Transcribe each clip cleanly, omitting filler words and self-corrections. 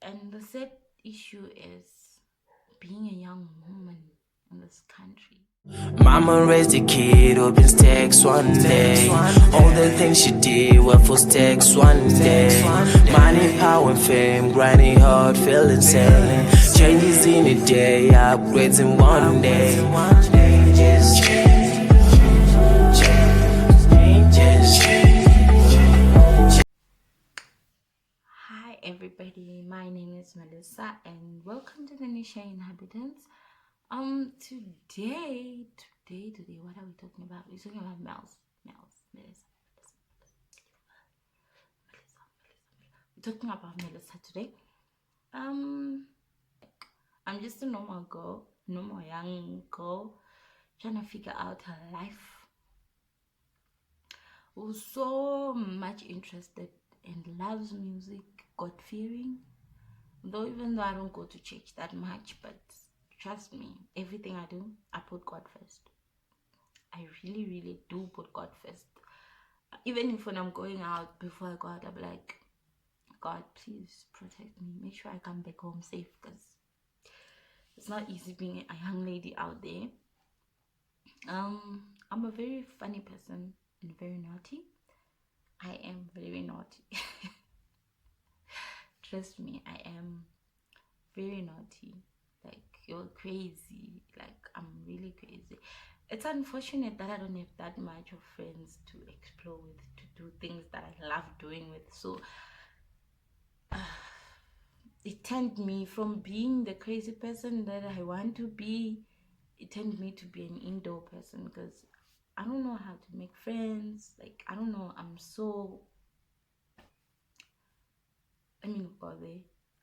And the sad issue is being a young woman in this country. Mama raised a kid, opens stacks one day. All the things she did were for stacks one day. Money, power, and fame, grinding hard, feeling sane. Changes in a day, upgrades in one day. Hi everybody, my name is Melissa and welcome to the niche Inhabitants. Today, what are we talking about? We're talking about Melissa. We're talking about Melissa today. I'm just a normal young girl, trying to figure out her life. Who's so much interested and loves music, God-fearing. Even though I don't go to church that much, but trust me, everything I do, I put God first. I really do put God first. Even if when I'm going out, before I go out, I'll be like, God, please protect me. Make sure I come back home safe, because it's not easy being a young lady out there. I'm a very funny person and very naughty. I am very naughty. Trust me, I am very naughty. Like, you're crazy. Like, I'm really crazy. It's unfortunate that I don't have that much of friends to explore with, to do things that I love doing with. So it turned me from being the crazy person that I want to be, it turned me to be an indoor person, because I don't know how to make friends. Like, I don't know, I'm so,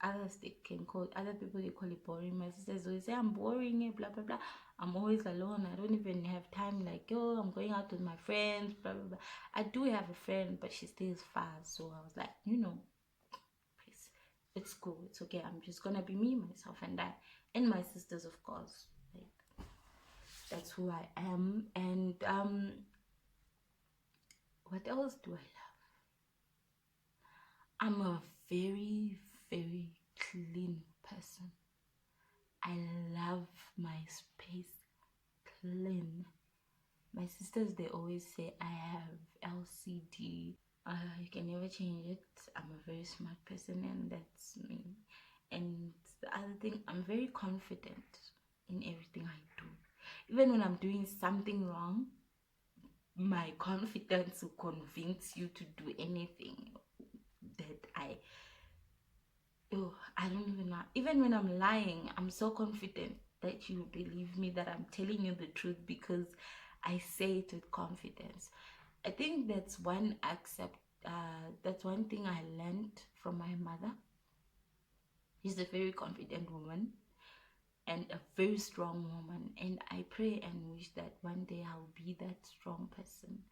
others they can call, other people they call it boring. My sisters always say I'm boring, blah blah blah. I'm always alone. I don't even have time. Like, oh, I'm going out with my friends, blah blah blah. I do have a friend, but she stays far. So I was like, please, it's cool, it's okay. I'm just gonna be me, myself, and my sisters, of course. Like, that's who I am. And what else do I love? I'm a very clean person. I love my space clean. My sisters, they always say I have LCD. You can never change it. I'm a very smart person, and that's me. And the other thing, I'm very confident in everything I do. Even when I'm doing something wrong, my confidence will convince you to do anything that I don't even know. Even when I'm lying, I'm so confident that you believe me, that I'm telling you the truth, because I say it with confidence. I think that's one that's one thing I learned from my mother. She's a very confident woman and a very strong woman, and I pray and wish that one day I'll be that strong person.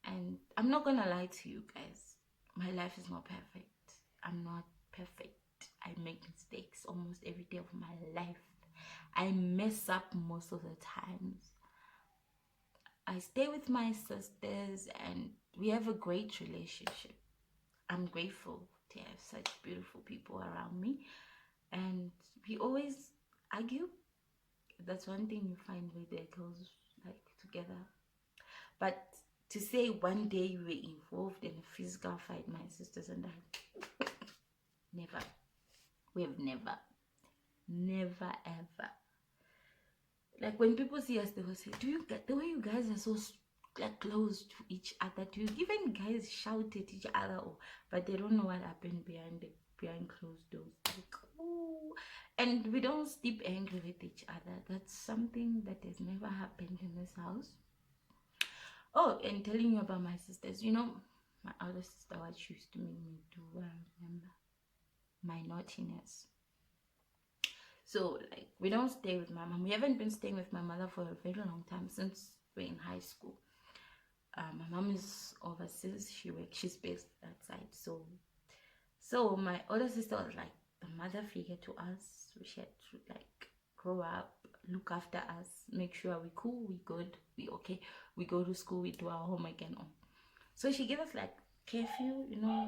And I'm not gonna lie to you guys, my life is not perfect. I'm not perfect. I make mistakes almost every day of my life. I mess up most of the times. I stay with my sisters and we have a great relationship. I'm grateful to have such beautiful people around me, and we always argue. That's one thing you find with the girls, like, together. But to say one day we were involved in a physical fight, my sisters and I, never. We have never ever. Like, when people see us, they will say, do you get the way you guys are so like close to each other? Do you even guys shout at each other? But they don't know what happened behind closed doors. Like, oh, and we don't sleep angry with each other. That's something that has never happened in this house. Oh, and telling you about my sisters, my older sister, what she used to make me do, I remember my naughtiness. So, like, we don't stay with my mom. We haven't been staying with my mother for a very long time, since we're in high school. My mom is overseas. She's based outside. So my older sister was like the mother figure to us. She had to, like, grow up, look after us, make sure we cool, we good, we okay, we go to school, we do our homework and all. So she gave us like curfew,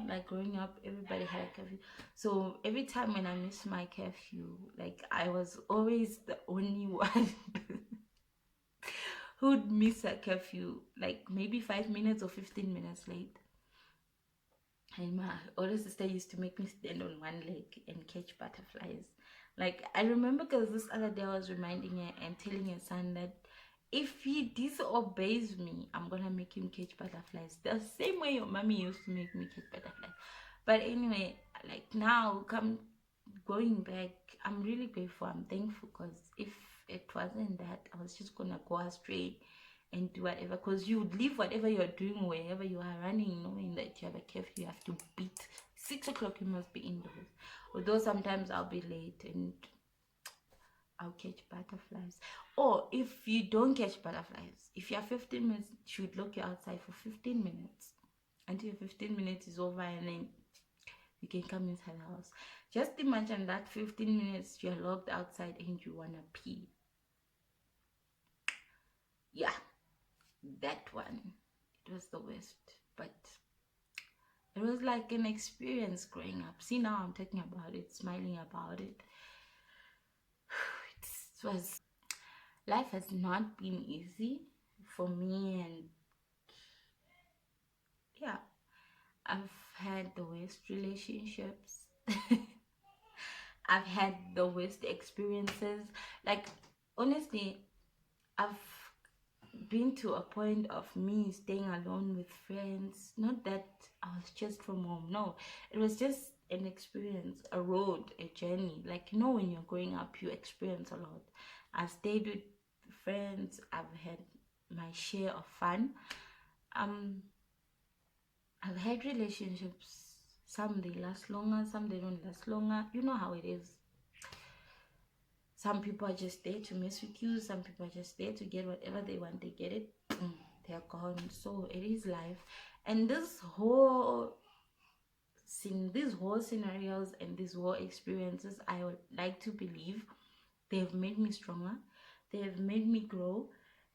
like growing up, everybody had a curfew. So every time when I missed my curfew, like I was always the only one who'd miss a curfew, like maybe 5 minutes or 15 minutes late. And my older sister used to make me stand on one leg and catch butterflies. Like I remember, because this other day I was reminding her and telling her son that if he disobeys me, I'm gonna make him catch butterflies. The same way your mommy used to make me catch butterflies. But anyway, like now, come going back, I'm really grateful. I'm thankful, because if it wasn't that, I was just gonna go astray and do whatever. Because you would leave whatever you're doing, wherever you are running, knowing that you have a curfew, you have to beat 6 o'clock. You must be indoors. Although sometimes I'll be late and I'll catch butterflies. Or if you don't catch butterflies, if you have 15 minutes, she would lock you outside for 15 minutes until 15 minutes is over, and then you can come inside the house. Just imagine that 15 minutes you're locked outside and you wanna pee. Yeah, that one. It was the worst. But it was like an experience growing up. See, now I'm talking about it, smiling about it. It was Life has not been easy for me, and yeah, I've had the worst relationships. I've had the worst experiences. Like, honestly, I've been to a point of me staying alone with friends. Not that I was just from home, no, it was just an experience, a road, a journey. Like, when you're growing up, you experience a lot. I've stayed with friends, I've had my share of fun. um I've had relationships, some they last longer, some they don't last longer. You know how it is. Some people are just there to mess with you. Some people are just there to get whatever they want. They get it, they're gone. So it is life. And these whole scenarios and these whole experiences, I would like to believe they have made me stronger. They have made me grow,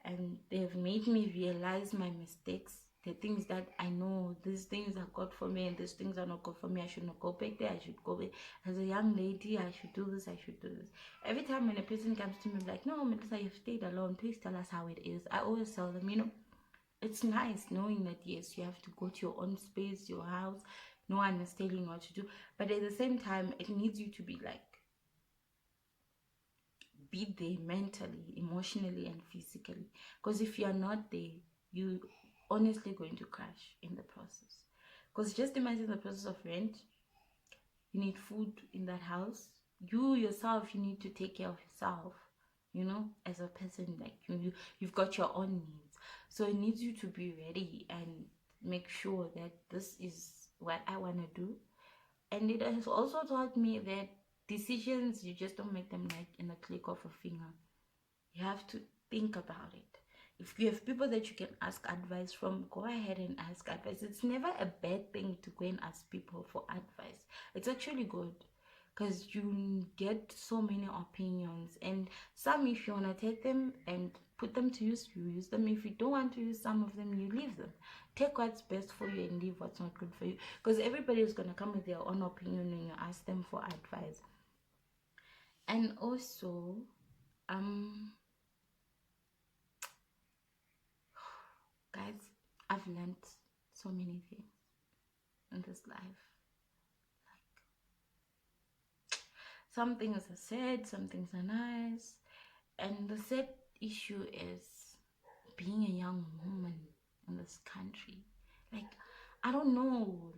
and they have made me realize my mistakes. The things that I know, these things are good for me and these things are not good for me. I should not go back there. I should go back. As a young lady, I should do this. I should do this. Every time when a person comes to me like, no, Melissa, you've stayed alone. Please tell us how it is. I always tell them, it's nice knowing that yes, you have to go to your own space, your house. No one is telling you what to do. But at the same time, it needs you to be there mentally, emotionally, and physically. Because if you are not there, you honestly going to crash in the process. Because just imagine the process of rent. You need food in that house. You yourself, you need to take care of yourself. As a person, like you've got your own needs. So it needs you to be ready and make sure that this is what I want to do. And it has also taught me that decisions, you just don't make them like in a click of a finger. You have to think about it. If you have people that you can ask advice from, go ahead and ask advice. It's never a bad thing to go and ask people for advice. It's actually good, because you get so many opinions, and some, if you want to take them and put them to use, you use them. If you don't want to use some of them, you leave them. Take what's best for you and leave what's not good for you, because everybody is going to come with their own opinion when you ask them for advice. And also, guys, I've learned so many things in this life. Some things are sad, some things are nice. And the sad issue is being a young woman in this country. Like, I don't know,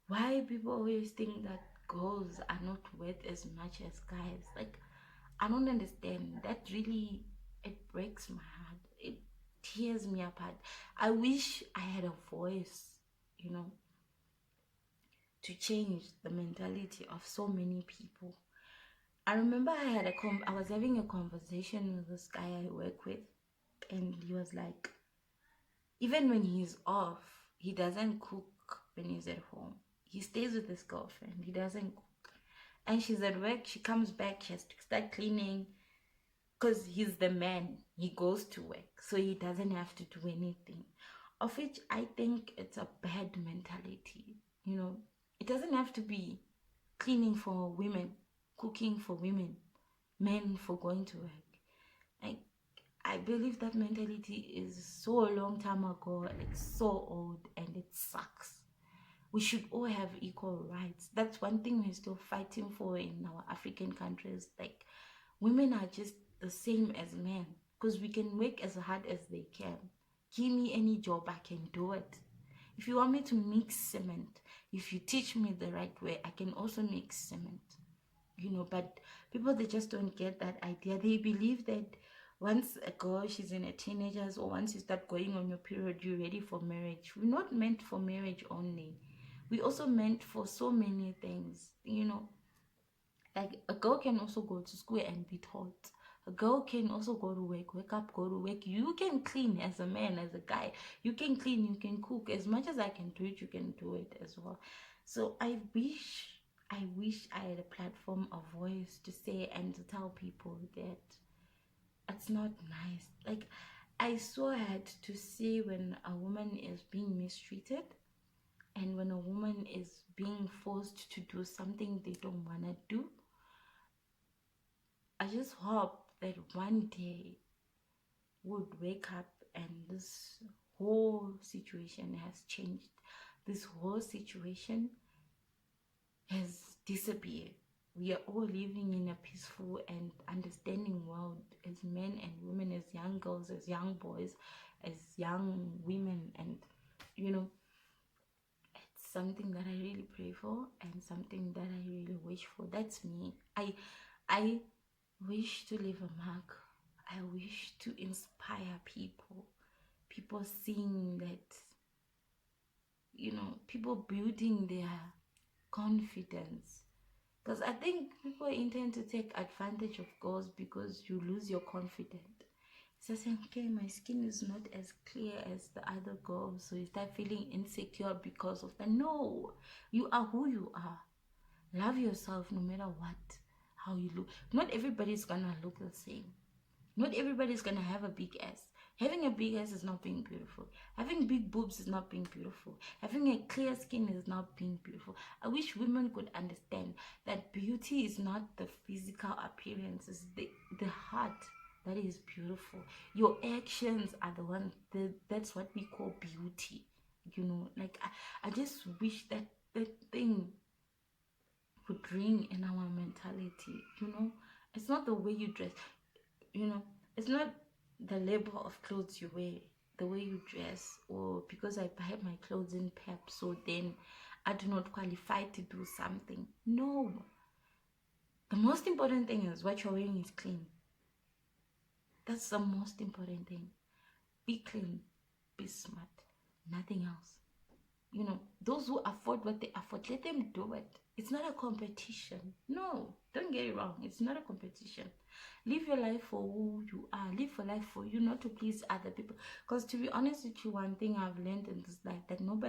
why people always think that girls are not worth as much as guys. Like, I don't understand. That really, it breaks my heart. It tears me apart. I wish I had a voice, to change the mentality of so many people. I remember I was having a conversation with this guy I work with, and he was like, even when he's off, he doesn't cook when he's at home. He stays with his girlfriend. He doesn't cook. And she's at work, she comes back, she has to start cleaning, because he's the man. He goes to work, so he doesn't have to do anything. of which I think it's a bad mentality. You know, it doesn't have to be cleaning for women, cooking for women, men for going to work. Like, I believe that mentality is so a long time ago. It's so old and it sucks. We should all have equal rights. That's one thing we're still fighting for in our African countries. Like, women are just the same as men because we can work as hard as they can. Give me any job, I can do it. If you want me to mix cement, if you teach me the right way, I can also mix cement. You know, but people, they just don't get that idea. They believe that once a girl, she's in her teenagers, or once you start going on your period, you're ready for marriage. We're not meant for marriage only. We also meant for so many things, you know. Like, a girl can also go to school and be taught. A girl can also go to work, wake up, go to work. You can clean as a man, as a guy. You can clean, you can cook. As much as I can do it, you can do it as well. So I wish I had a platform, a voice to say and to tell people that it's not nice. Like, I so had to see when a woman is being mistreated and when a woman is being forced to do something they don't want to do. I just hope that one day we'll wake up and this whole situation has changed. This whole situation has disappeared. We are all living in a peaceful and understanding world as men and women, as young girls, as young boys, as young women, and you know, it's something that I really pray for and something that I really wish for. That's me. I wish to leave a mark. I wish to inspire people. People seeing that, you know, people building their confidence. Because I think people intend to take advantage of girls because you lose your confidence. So saying, okay, my skin is not as clear as the other girls, so you start feeling insecure because of that. No, you are who you are. Love yourself no matter what, how you look. Not everybody's gonna look the same. Not everybody's gonna have a big ass. Having a big ass is not being beautiful. Having big boobs is not being beautiful. Having a clear skin is not being beautiful. I wish women could understand that beauty is not the physical appearance, it's the heart that is beautiful. Your actions are the one that's what we call beauty. You know, like I just wish that that thing would ring in our mentality. You know, it's not the way you dress. You know, it's not the label of clothes you wear, the way you dress, or because I buy my clothes in Pep, so then I do not qualify to do something. No, the most important thing is what you're wearing is clean. That's the most important thing. Be clean, be smart, nothing else. You know, those who afford what they afford, let them do it. It's not a competition. No, don't get it wrong. It's not a competition. Live your life for who you are. Live your life for you, not to please other people. Because to be honest with you, one thing I've learned in this life, that not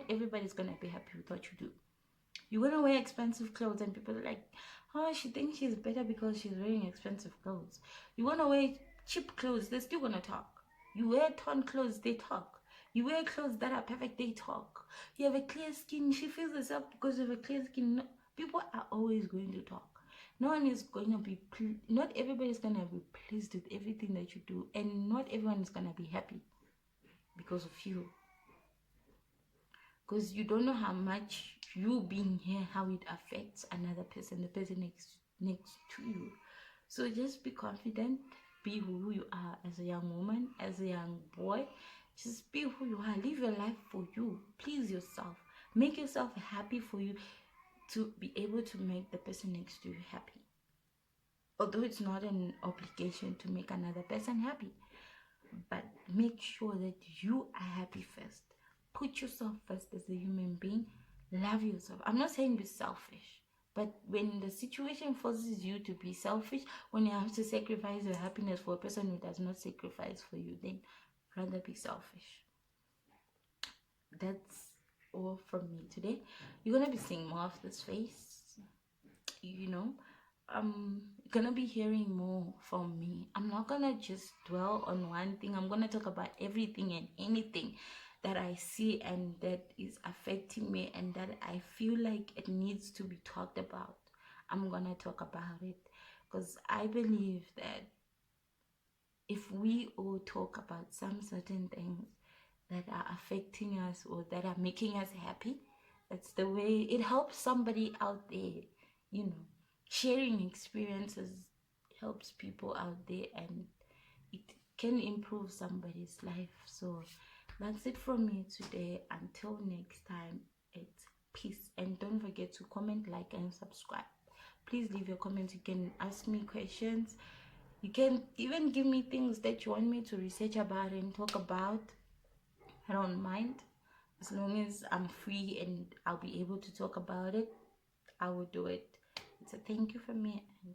everybody's gonna be happy with what you do. You're gonna wear expensive clothes and people are like, oh, she thinks she's better because she's wearing expensive clothes. You wanna wear cheap clothes, they're still gonna talk. You wear torn clothes, they talk. You wear clothes that are perfect, they talk. You have a clear skin, she feels herself because of a clear skin. No, people are always going to talk. No one is going to be, not everybody is going to be pleased with everything that you do, and not everyone is going to be happy because of you. Because you don't know how much you being here, how it affects another person, the person next to you. So just be confident, be who you are as a young woman, as a young boy. Just be who you are. Live your life for you. Please yourself. Make yourself happy for you to be able to make the person next to you happy. Although it's not an obligation to make another person happy, but make sure that you are happy first. Put yourself first as a human being. Love yourself. I'm not saying be selfish, but when the situation forces you to be selfish, when you have to sacrifice your happiness for a person who does not sacrifice for you, then rather be selfish. That's all from me today. You're gonna be seeing more of this face, you know. gonna be hearing more from me. I'm not gonna just dwell on one thing. I'm gonna talk about everything and anything that I see and that is affecting me and that I feel like it needs to be talked about. I'm gonna talk about it because I believe that if we all talk about some certain things that are affecting us or that are making us happy, that's the way it helps somebody out there. You know, sharing experiences helps people out there and it can improve somebody's life. So that's it from me today. Until next time, it's peace. And don't forget to comment, like, and subscribe. Please leave your comments. You can ask me questions. You can even give me things that you want me to research about and talk about. I don't mind. As long as I'm free and I'll be able to talk about it, I will do it. So thank you for me and